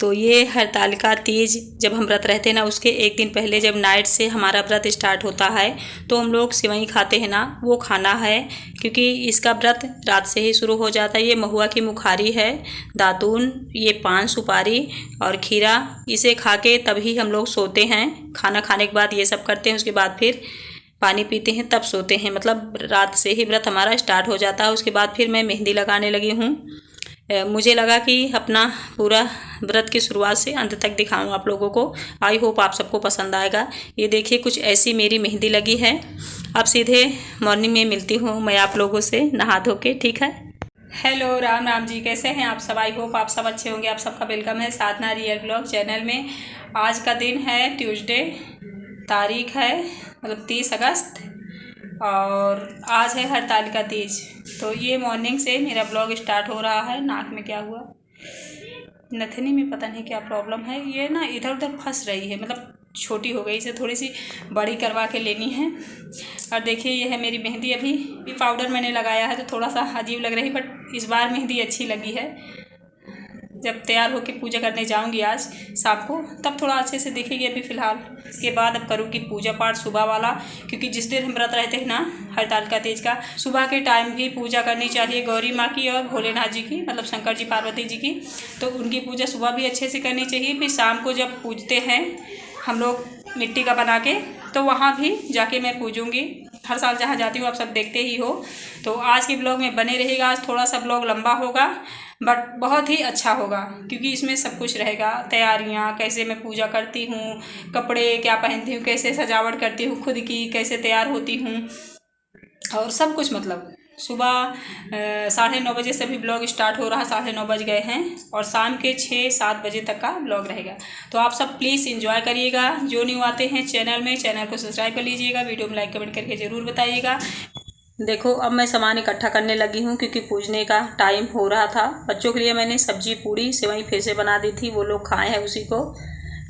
तो ये हरतालिका तीज जब हम व्रत रहते हैं ना, उसके एक दिन पहले जब नाइट से हमारा व्रत स्टार्ट होता है तो हम लोग सेवई खाते हैं ना, वो खाना है। क्योंकि इसका व्रत रात से ही शुरू हो जाता है। ये महुआ की मुखारी है, दातून, ये पान सुपारी और खीरा, इसे खा के तभी हम लोग सोते हैं। खाना खाने के बाद ये सब करते हैं, उसके बाद फिर पानी पीते हैं, तब सोते हैं। मतलब रात से ही व्रत हमारा स्टार्ट हो जाता है। उसके बाद फिर मैं मेहंदी लगाने लगी हूँ। मुझे लगा कि अपना पूरा व्रत की शुरुआत से अंत तक दिखाऊं आप लोगों को। आई होप आप सबको पसंद आएगा। ये देखिए कुछ ऐसी मेरी मेहंदी लगी है। अब सीधे मॉर्निंग में मिलती हूँ मैं आप लोगों से नहा धो के, ठीक है। हेलो, राम राम जी, कैसे हैं आप सब? आई होप आप सब अच्छे होंगे। आप सबका वेलकम है साधना रियल ब्लॉग चैनल में। आज का दिन है ट्यूसडे, तारीख है मतलब 30 अगस्त और आज है हरतालिका तीज। तो ये मॉर्निंग से मेरा ब्लॉग स्टार्ट हो रहा है। नाक में क्या हुआ, नथनी में पता नहीं क्या प्रॉब्लम है। ये ना इधर उधर फंस रही है, मतलब छोटी हो गई, इसे थोड़ी सी बड़ी करवा के लेनी है। और देखिए ये है मेरी मेहंदी। अभी भी पाउडर मैंने लगाया है तो थोड़ा सा अजीब लग रही, बट इस बार मेहंदी अच्छी लगी है। जब तैयार होकर पूजा करने जाऊंगी आज शाम को, तब थोड़ा अच्छे से दिखेगी। अभी फ़िलहाल इसके बाद अब करूँगी पूजा पाठ सुबह वाला। क्योंकि जिस दिन हम व्रत रहते हैं ना हरतालिका तीज का, सुबह के टाइम भी पूजा करनी चाहिए गौरी माँ की और भोलेनाथ जी की, मतलब शंकर जी पार्वती जी की। तो उनकी पूजा सुबह भी अच्छे से करनी चाहिए। फिर शाम को जब पूजते हैं हम लोग मिट्टी का बना के, तो वहाँ भी जाके मैं पूजूँगी। हर साल जहाँ जाती हूँ आप सब देखते ही हो। तो आज के ब्लॉग में बने रहेगा। आज थोड़ा सा ब्लॉग लंबा होगा बट बहुत ही अच्छा होगा, क्योंकि इसमें सब कुछ रहेगा। तैयारियाँ, कैसे मैं पूजा करती हूँ, कपड़े क्या पहनती हूँ, कैसे सजावट करती हूँ खुद की, कैसे तैयार होती हूँ, और सब कुछ। मतलब सुबह 9:30 बजे से भी ब्लॉग स्टार्ट हो रहा है। 9:30 बज गए हैं और शाम के 6-7 बजे तक का ब्लॉग रहेगा। तो आप सब प्लीज़ इंजॉय करिएगा। जो न्यू आते हैं चैनल में, चैनल को सब्सक्राइब कर लीजिएगा। वीडियो में लाइक कमेंट करके ज़रूर बताइएगा। देखो अब मैं सामान इकट्ठा करने लगी हूँ, क्योंकि पूजने का टाइम हो रहा था। बच्चों के लिए मैंने सब्जी पूड़ी सेवई फिर से बना दी थी, वो लोग खाए हैं उसी को।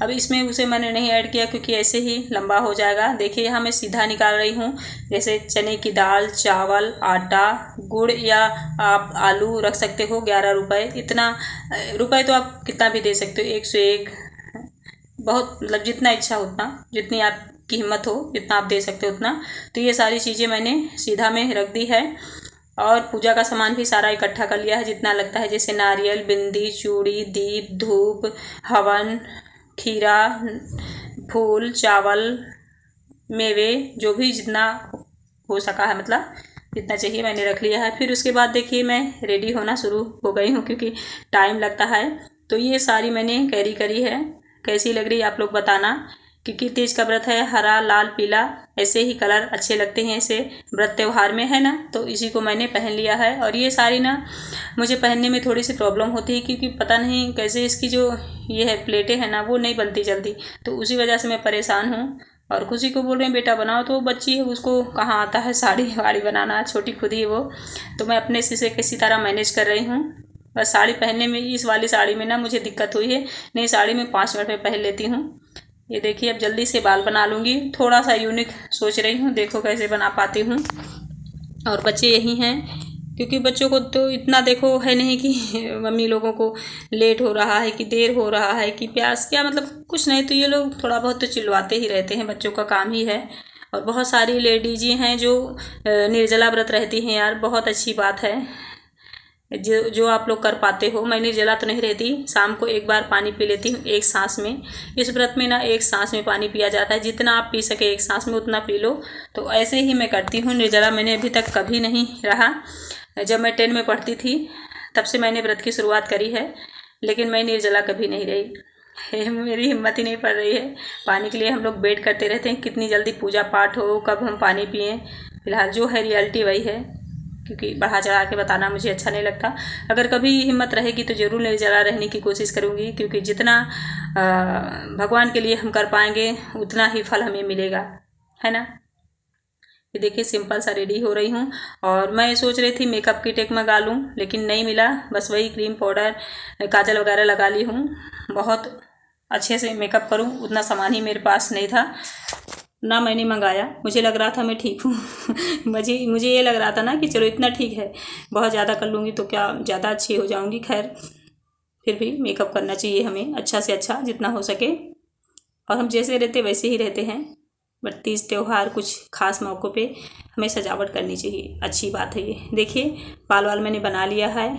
अब इसमें उसे मैंने नहीं ऐड किया क्योंकि ऐसे ही लंबा हो जाएगा। देखिए यहाँ मैं सीधा निकाल रही हूँ, जैसे चने की दाल, चावल, आटा, गुड़, या आप आलू रख सकते हो। 11 रुपये, इतना रुपये तो आप कितना भी दे सकते हो, 101, बहुत मतलब जितना इच्छा उतना, जितनी आपकी हिम्मत हो जितना आप दे सकते हो उतना। तो ये सारी चीज़ें मैंने सीधा में रख दी है। और पूजा का सामान भी सारा इकट्ठा कर लिया है जितना लगता है, जैसे नारियल, बिंदी, चूड़ी, दीप, धूप, हवन, खीरा, फूल, चावल, मेवे, जो भी जितना हो सका है, मतलब जितना चाहिए मैंने रख लिया है। फिर उसके बाद देखिए मैं रेडी होना शुरू हो गई हूँ, क्योंकि टाइम लगता है। तो ये सारी मैंने कैरी करी है। कैसी लग रही है आप लोग बताना, क्योंकि तीज का व्रत है। हरा, लाल, पीला ऐसे ही कलर अच्छे लगते हैं ऐसे व्रत त्यौहार में, है ना। तो इसी को मैंने पहन लिया है। और ये साड़ी ना मुझे पहनने में थोड़ी सी प्रॉब्लम होती है, क्योंकि पता नहीं कैसे इसकी जो ये है प्लेटें हैं ना, वो नहीं बनती जल्दी। तो उसी वजह से मैं परेशान हूँ। और खुशी को बोल रहे हैं बेटा बनाओ, तो बच्ची है उसको कहाँ आता है साड़ी वाड़ी बनाना, छोटी खुद ही वो। तो मैं अपने से किसी तरह मैनेज कर रही हूँ। बस साड़ी पहनने में, इस वाली साड़ी में ना मुझे दिक्कत हुई है। नई साड़ी में 5 मिनट में पहन लेती हूँ। ये देखिए अब जल्दी से बाल बना लूँगी। थोड़ा सा यूनिक सोच रही हूँ, देखो कैसे बना पाती हूँ। और बच्चे यही हैं, क्योंकि बच्चों को तो इतना देखो है नहीं कि मम्मी लोगों को लेट हो रहा है कि देर हो रहा है कि प्यास क्या, मतलब कुछ नहीं। तो ये लोग थोड़ा बहुत तो चिल्लाते ही रहते हैं, बच्चों का काम ही है। और बहुत सारी लेडीज हैं जो निर्जला व्रत रहती हैं यार, बहुत अच्छी बात है जो आप लोग कर पाते हो। मैं निर्जला तो नहीं रहती, शाम को एक बार पानी पी लेती हूँ एक सांस में। इस व्रत में ना एक सांस में पानी पिया जाता है, जितना आप पी सके एक सांस में उतना पी लो। तो ऐसे ही मैं करती हूँ। निर्जला मैंने अभी तक कभी नहीं रहा। जब मैं 10 में पढ़ती थी तब से मैंने व्रत की शुरुआत करी है, लेकिन मैं निर्जला कभी नहीं रही। मेरी हिम्मत ही नहीं पड़ रही है पानी के लिए। हम लोग वेट करते रहते हैं कितनी जल्दी पूजा पाठ हो, कब हम पानी पिएँ। फिलहाल जो है रियलिटी वही है, क्योंकि बढ़ा चढ़ा के बताना मुझे अच्छा नहीं लगता। अगर कभी हिम्मत रहेगी तो ज़रूर निर्जला रहने की कोशिश करूँगी, क्योंकि जितना भगवान के लिए हम कर पाएंगे उतना ही फल हमें मिलेगा, है ना। ये देखिए सिंपल सा रेडी हो रही हूँ। और मैं सोच रही थी मेकअप किट एक मंगा लूँ, लेकिन नहीं मिला। बस वही क्रीम, पाउडर, काजल वगैरह लगा ली हूँ। बहुत अच्छे से मेकअप करूँ उतना सामान ही मेरे पास नहीं था ना, मैंने मंगाया। मुझे लग रहा था मैं ठीक हूँ। मुझे ये लग रहा था ना कि चलो इतना ठीक है, बहुत ज़्यादा कर लूँगी तो क्या ज़्यादा अच्छी हो जाऊँगी। खैर फिर भी मेकअप करना चाहिए हमें अच्छा से अच्छा जितना हो सके, और हम जैसे रहते वैसे ही रहते हैं, बट तीज त्यौहार कुछ खास मौक़ों पे हमें सजावट करनी चाहिए, अच्छी बात है ये। देखिए बाल वाल मैंने बना लिया है,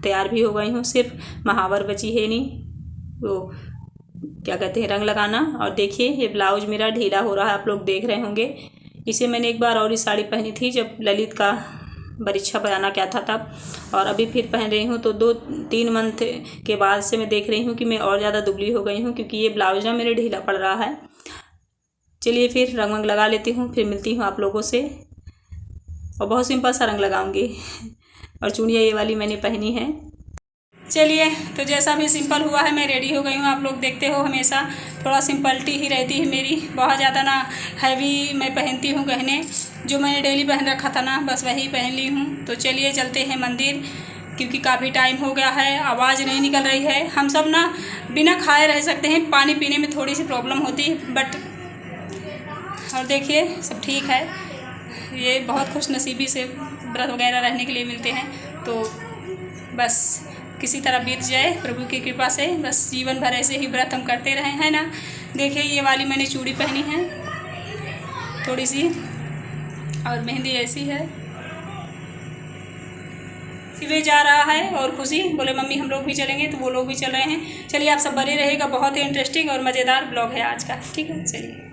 तैयार भी हो गई हूँ, सिर्फ महावर बची है नहीं, वो क्या कहते हैं रंग लगाना। और देखिए ये ब्लाउज मेरा ढीला हो रहा है, आप लोग देख रहे होंगे। इसे मैंने एक बार और इस साड़ी पहनी थी जब ललित का परीक्षा बयाना क्या था तब, और अभी फिर पहन रही हूँ। तो 2-3 मंथ के बाद से मैं देख रही हूँ कि मैं और ज़्यादा दुबली हो गई हूँ, क्योंकि ये ब्लाउज ना मेरे ढीला पड़ रहा है। चलिए फिर रंग वंग लगा लेती हूँ, फिर मिलती हूँ आप लोगों से। और बहुत सिंपल सा रंग लगाऊंगी, और चूड़ियाँ ये वाली मैंने पहनी है। चलिए तो जैसा भी सिंपल हुआ है मैं रेडी हो गई हूँ। आप लोग देखते हो हमेशा थोड़ा सिंपलिटी ही रहती है मेरी, बहुत ज़्यादा ना हैवी मैं पहनती हूँ गहने। जो मैंने डेली पहन रखा था ना बस वही पहन ली हूँ। तो चलिए चलते हैं मंदिर, क्योंकि काफ़ी टाइम हो गया है, आवाज़ नहीं निकल रही है। हम सब ना बिना खाए रह सकते हैं, पानी पीने में थोड़ी सी प्रॉब्लम होती है बट, और देखिए सब ठीक है। ये बहुत खुशनसीबी से व्रत वगैरह रहने के लिए मिलते हैं, तो बस किसी तरह बीत जाए प्रभु की कृपा से, बस जीवन भर ऐसे ही व्रत हम करते रहे हैं ना। देखिए ये वाली मैंने चूड़ी पहनी है थोड़ी सी, और मेहंदी ऐसी है। शिवे जा रहा है और खुशी बोले मम्मी हम लोग भी चलेंगे, तो वो लोग भी चल रहे हैं। चलिए आप सब बने रहेगा, बहुत ही इंटरेस्टिंग और मज़ेदार ब्लॉग है आज का, ठीक है। चलिए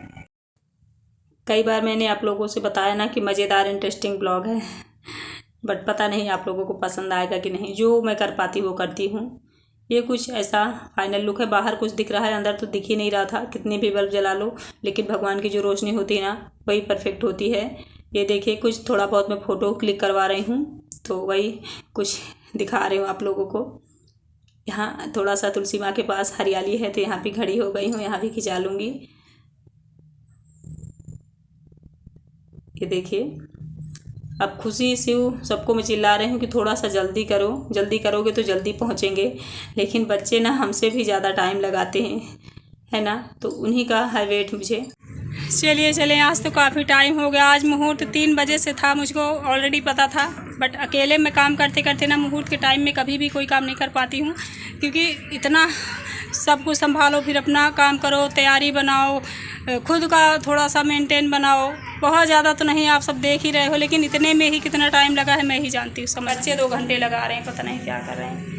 कई बार मैंने आप लोगों से बताया ना कि मज़ेदार इंटरेस्टिंग ब्लॉग है, बट पता नहीं आप लोगों को पसंद आएगा कि नहीं। जो मैं कर पाती वो करती हूँ। ये कुछ ऐसा फाइनल लुक है, बाहर कुछ दिख रहा है, अंदर तो दिख ही नहीं रहा था। कितने भी बल्ब जला लो, लेकिन भगवान की जो रोशनी होती है ना वही परफेक्ट होती है। ये देखिए कुछ थोड़ा बहुत मैं फ़ोटो क्लिक करवा रही हूँ, तो वही कुछ दिखा रही हूँ आप लोगों को। यहाँ थोड़ा सा तुलसी माँ के पास हरियाली है, तो यहाँ भी खड़ी हो गई हूँ, यहाँ भी खिंचा लूँगी। ये देखिए अब खुशी शिव सबको मैं चिल्ला रही हूँ कि थोड़ा सा जल्दी करो, जल्दी करोगे तो जल्दी पहुँचेंगे। लेकिन बच्चे ना हमसे भी ज़्यादा टाइम लगाते हैं, है ना, तो उन्हीं का है वेट मुझे। चलिए चलें, आज तो काफ़ी टाइम हो गया। आज मुहूर्त 3 बजे से था, मुझको ऑलरेडी पता था, बट अकेले में काम करते करते ना मुहूर्त के टाइम में कभी भी कोई काम नहीं कर पाती हूँ, क्योंकि इतना सब कुछ संभालो, फिर अपना काम करो, तैयारी बनाओ, खुद का थोड़ा सा मेंटेन बनाओ। बहुत ज़्यादा तो नहीं, आप सब देख ही रहे हो, लेकिन इतने में ही कितना टाइम लगा है मैं ही जानती हूँ। सब बच्चे 2 घंटे लगा रहे हैं, पता नहीं क्या कर रहे हैं।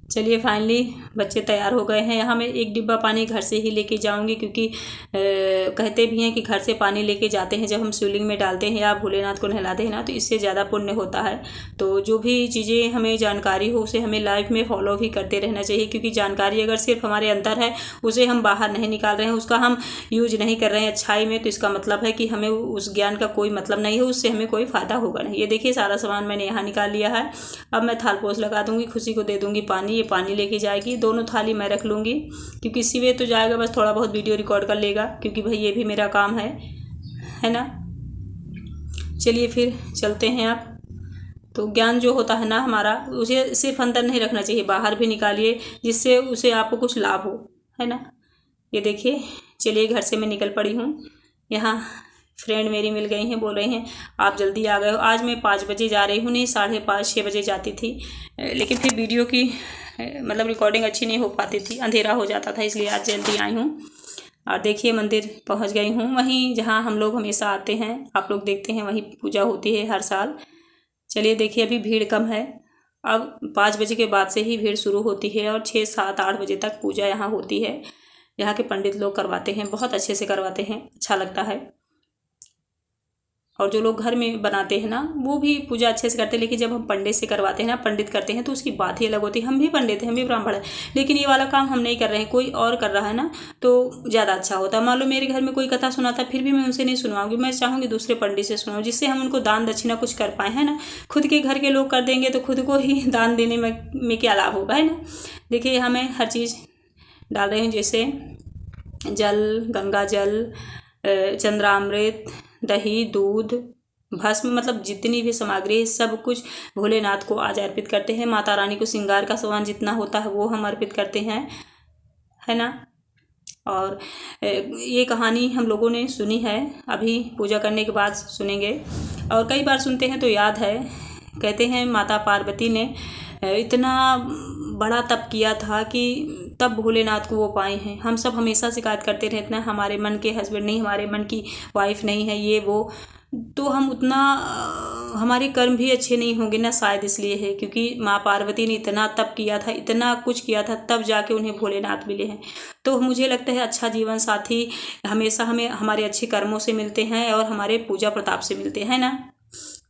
चलिए फाइनली बच्चे तैयार हो गए हैं। यहाँ मैं 1 डिब्बा पानी घर से ही लेके जाऊँगी, क्योंकि कहते भी हैं कि घर से पानी लेके जाते हैं जब हम शिवलिंग में डालते हैं या भोलेनाथ को नहलाते हैं ना, तो इससे ज़्यादा पुण्य होता है। तो जो भी चीज़ें हमें जानकारी हो उसे हमें लाइफ में फॉलो भी करते रहना चाहिए, क्योंकि जानकारी अगर सिर्फ हमारे अंदर है, उसे हम बाहर नहीं निकाल रहे हैं, उसका हम यूज नहीं कर रहे हैं अच्छाई में, तो इसका मतलब है कि हमें उस ज्ञान का कोई मतलब नहीं है, उससे हमें कोई फ़ायदा होगा नहीं। ये देखिए सारा सामान मैंने यहाँ निकाल लिया है। अब मैं थाल पोछ लगा दूँगी, खुशी को दे दूँगी पानी, ये पानी लेके जाएगी। दोनों थाली मैं रख लूँगी, क्योंकि शिवे तो जाएगा बस थोड़ा बहुत वीडियो रिकॉर्ड कर लेगा, क्योंकि भाई ये भी मेरा काम है ना। चलिए फिर चलते हैं। आप तो ज्ञान जो होता है ना हमारा, उसे सिर्फ अंदर नहीं रखना चाहिए, बाहर भी निकालिए, जिससे उसे आपको कुछ लाभ हो, है ना। ये देखिए चलिए घर से मैं निकल पड़ी हूँ। यहाँ फ्रेंड मेरी मिल गई हैं, बोल रही हैं आप जल्दी आ गए हो। आज मैं 5 बजे जा रही हूँ, नहीं 5:30-6 बजे जाती थी, लेकिन फिर वीडियो की मतलब रिकॉर्डिंग अच्छी नहीं हो पाती थी, अंधेरा हो जाता था, इसलिए आज जल्दी आई हूँ। और देखिए मंदिर पहुँच गई हूँ, वहीं जहाँ हम लोग हमेशा आते हैं, आप लोग देखते हैं, वहीं पूजा होती है हर साल। चलिए देखिए अभी भीड़ कम है, अब 5 बजे के बाद से ही भीड़ शुरू होती है, और 6, 7, 8 बजे तक पूजा यहाँ होती है। यहाँ के पंडित लोग करवाते हैं, बहुत अच्छे से करवाते हैं, अच्छा लगता है। और जो लोग घर में बनाते हैं ना वो भी पूजा अच्छे से करते हैं, लेकिन जब हम पंडित से करवाते हैं ना, पंडित करते हैं, तो उसकी बात ही अलग होती है। हम भी पंडित हैं, हम भी ब्राह्मण हैं, लेकिन ये वाला काम हम नहीं कर रहे हैं, कोई और कर रहा है ना, तो ज़्यादा अच्छा होता है। मान लो मेरे घर में कोई कथा सुनाता, फिर भी मैं उनसे नहीं सुनवाऊंगी, मैं चाहूँगी दूसरे पंडित से सुनाऊँ, जिससे हम उनको दान दक्षिणा कुछ कर पाएँ, है ना। खुद के घर के लोग कर देंगे तो खुद को ही दान देने में क्या लाभ होगा, है ना। देखिए यहाँ मैं हर चीज़ डाल रही हूँ, जैसे जल, गंगा जल, चंद्रामृत, दही, दूध, भस्म, मतलब जितनी भी सामग्री सब कुछ भोलेनाथ को आज अर्पित करते हैं। माता रानी को श्रृंगार का सामान जितना होता है वो हम अर्पित करते हैं, है ना। और ये कहानी हम लोगों ने सुनी है, अभी पूजा करने के बाद सुनेंगे, और कई बार सुनते हैं तो याद है। कहते हैं माता पार्वती ने इतना बड़ा तप किया था कि तब भोलेनाथ को वो पाए हैं। हम सब हमेशा शिकायत करते रहते हैं हमारे मन के हस्बैंड नहीं, हमारे मन की वाइफ नहीं है, ये वो, तो हम उतना हमारे कर्म भी अच्छे नहीं होंगे ना, शायद इसलिए है क्योंकि माँ पार्वती ने इतना तप किया था, इतना कुछ किया था, तब जाके उन्हें भोलेनाथ मिले हैं। तो मुझे लगता है अच्छा जीवन साथी हमेशा हमें हमारे अच्छे कर्मों से मिलते हैं और हमारे पूजा प्रताप से मिलते हैं ना।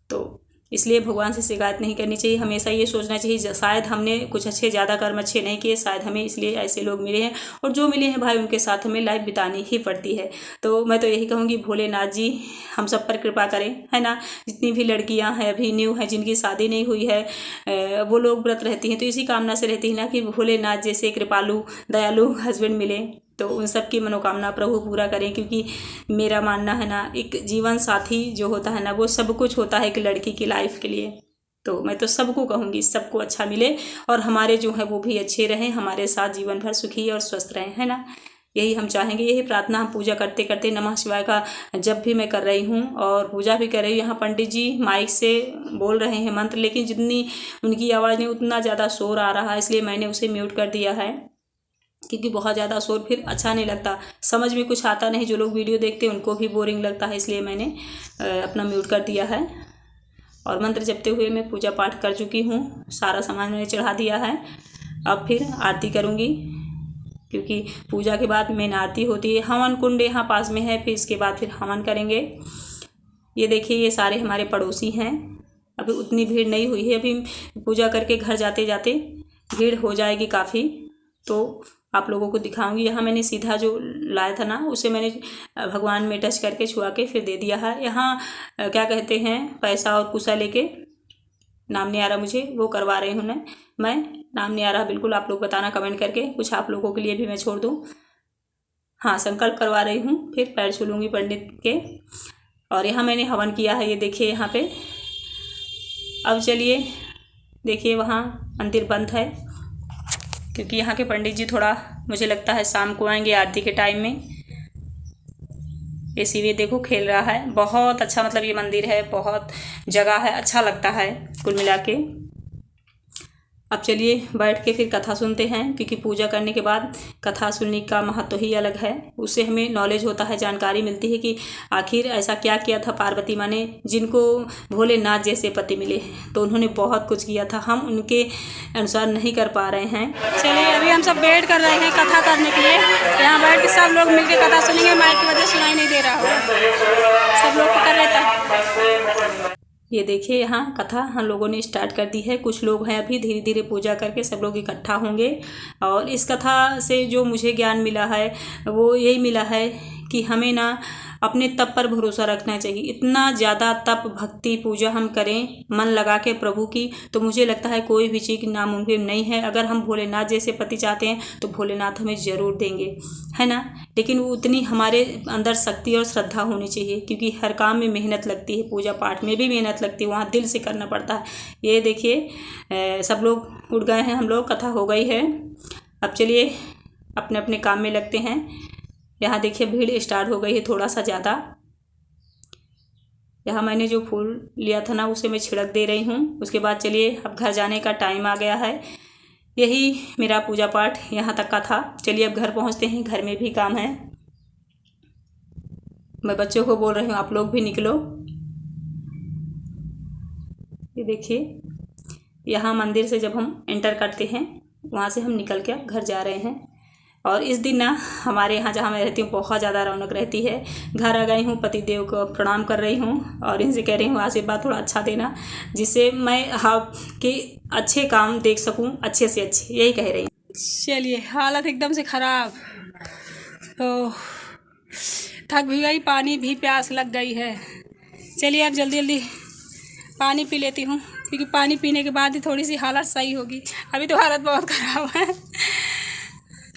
तो इसलिए भगवान से शिकायत नहीं करनी चाहिए, हमेशा ये सोचना चाहिए शायद हमने कुछ ज़्यादा कर्म अच्छे नहीं किए, शायद हमें इसलिए ऐसे लोग मिले हैं, और जो मिले हैं भाई उनके साथ हमें लाइफ बितानी ही पड़ती है। तो मैं तो यही कहूँगी भोलेनाथ जी हम सब पर कृपा करें, है ना। जितनी भी लड़कियां हैं अभी न्यू हैं जिनकी शादी नहीं हुई है, वो लोग व्रत रहती हैं, तो इसी कामना से रहती है ना कि भोलेनाथ जैसे कृपालु दयालु हस्बैंड मिले, तो उन सब की मनोकामना प्रभु पूरा करें। क्योंकि मेरा मानना है ना, एक जीवन साथी जो होता है ना वो सब कुछ होता है एक लड़की की लाइफ के लिए। तो मैं तो सबको कहूँगी सबको अच्छा मिले और हमारे जो है वो भी अच्छे रहें, हमारे साथ जीवन भर सुखी और स्वस्थ रहें, है ना। यही हम चाहेंगे, यही प्रार्थना हम पूजा करते करते नमः शिवाय का जब भी मैं कर रही हूँ और पूजा भी कर रही हूँ। यहाँ पंडित जी माइक से बोल रहे हैं मंत्र, लेकिन जितनी उनकी आवाज़ में उतना ज़्यादा शोर आ रहा है, इसलिए मैंने उसे म्यूट कर दिया है क्योंकि बहुत ज़्यादा शोर फिर अच्छा नहीं लगता, समझ में कुछ आता नहीं, जो लोग वीडियो देखते हैं उनको भी बोरिंग लगता है, इसलिए मैंने अपना म्यूट कर दिया है। और मंत्र जपते हुए मैं पूजा पाठ कर चुकी हूँ, सारा सामान मैंने चढ़ा दिया है। अब फिर आरती करूँगी क्योंकि पूजा के बाद मेन आरती होती है। हवन कुंड यहाँ पास में है, फिर इसके बाद फिर हवन करेंगे। ये देखिए ये सारे हमारे पड़ोसी हैं, अभी उतनी भीड़ नहीं हुई है, अभी पूजा करके घर जाते जाते भीड़ हो जाएगी काफ़ी, तो आप लोगों को दिखाऊंगी। यहाँ मैंने सीधा जो लाया था ना उसे मैंने भगवान में टच करके छुआ के फिर दे दिया है। यहाँ क्या कहते हैं पैसा और कुसा लेके, नाम नहीं आ रहा मुझे, वो करवा रही हूँ मैं नाम नहीं आ रहा बिल्कुल, आप लोग बताना कमेंट करके, कुछ आप लोगों के लिए भी मैं छोड़ दूँ। हाँ संकल्प करवा रही हूँ, फिर पैर छू लूँगी पंडित के। और यहाँ मैंने हवन किया है, ये देखिए यहाँ पे। अब चलिए देखिए वहाँ मंदिर बंद है क्योंकि यहाँ के पंडित जी थोड़ा मुझे लगता है शाम को आएंगे आरती के टाइम में। इसीलिए देखो खेल रहा है, बहुत अच्छा, मतलब ये मंदिर है, बहुत जगह है, अच्छा लगता है कुल मिला के। अब चलिए बैठ के फिर कथा सुनते हैं क्योंकि पूजा करने के बाद कथा सुनने का महत्व ही अलग है, उससे हमें नॉलेज होता है, जानकारी मिलती है कि आखिर ऐसा क्या किया था पार्वती माँ ने जिनको भोलेनाथ जैसे पति मिले। तो उन्होंने बहुत कुछ किया था, हम उनके अनुसार नहीं कर पा रहे हैं। चलिए अभी हम सब वेट कर रहे हैं कथा करने के लिए, यहाँ बैठ के सब लोग मिलकर कथा सुनेंगे, माइक की वजह सुनाई नहीं दे रहा होगा, सब लोग पकड़ रहता। ये देखिए यहाँ कथा हम लोगों ने स्टार्ट कर दी है, कुछ लोग हैं अभी, धीरे धीरे पूजा करके सब लोग इकट्ठा होंगे। और इस कथा से जो मुझे ज्ञान मिला है वो यही मिला है कि हमें ना अपने तप पर भरोसा रखना चाहिए। इतना ज़्यादा तप भक्ति पूजा हम करें मन लगा के प्रभु की, तो मुझे लगता है कोई भी चीज़ नामुमकिन नहीं है। अगर हम भोलेनाथ जैसे पति चाहते हैं तो भोलेनाथ हमें ज़रूर देंगे, है ना। लेकिन वो उतनी हमारे अंदर शक्ति और श्रद्धा होनी चाहिए क्योंकि हर काम में मेहनत लगती है, पूजा पाठ में भी मेहनत लगती है, वहाँ दिल से करना पड़ता है। ये देखिए सब लोग उठ गए हैं, हम लोग कथा हो गई है। अब चलिए अपने अपने काम में लगते हैं। यहाँ देखिए भीड़ स्टार्ट हो गई है थोड़ा सा ज़्यादा। यहाँ मैंने जो फूल लिया था ना उसे मैं छिड़क दे रही हूँ। उसके बाद चलिए अब घर जाने का टाइम आ गया है। यही मेरा पूजा पाठ यहाँ तक का था। चलिए अब घर पहुँचते हैं, घर में भी काम है। मैं बच्चों को बोल रही हूँ आप लोग भी निकलो। ये देखिए यहाँ मंदिर से जब हम एंटर करते हैं वहाँ से हम निकल के घर जा रहे हैं। और इस दिन ना हमारे यहाँ जहाँ मैं रहती हूँ बहुत ज़्यादा रौनक रहती है। घर आ गई हूँ, पतिदेव को प्रणाम कर रही हूँ और इनसे कह रही हूँ आशीर्वाद थोड़ा अच्छा देना जिससे मैं आपके अच्छे काम देख सकूँ, अच्छे से अच्छे, यही कह रही हूँ। चलिए हालत एकदम से ख़राब, तो थक भी गई, पानी भी प्यास लग गई है। चलिए अब जल्दी जल्दी पानी पी लेती हूँ क्योंकि पानी पीने के बाद ही थोड़ी सी हालत सही होगी, अभी तो हालत बहुत ख़राब है।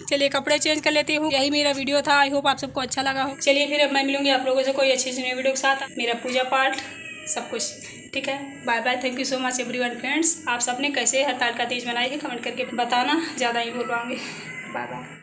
चलिए कपड़े चेंज कर लेती हूँ। यही मेरा वीडियो था, आई होप आप सबको अच्छा लगा हो। चलिए फिर अब मैं मिलूंगी आप लोगों से कोई अच्छी सी वीडियो के साथ, मेरा पूजा पाठ सब कुछ ठीक है। Bye bye, thank you so much everyone friends. आप सबने कैसे हड़ताल का तीज मनाई है कमेंट करके बताना, ज़्यादा ही बोल पाऊँगी। Bye bye.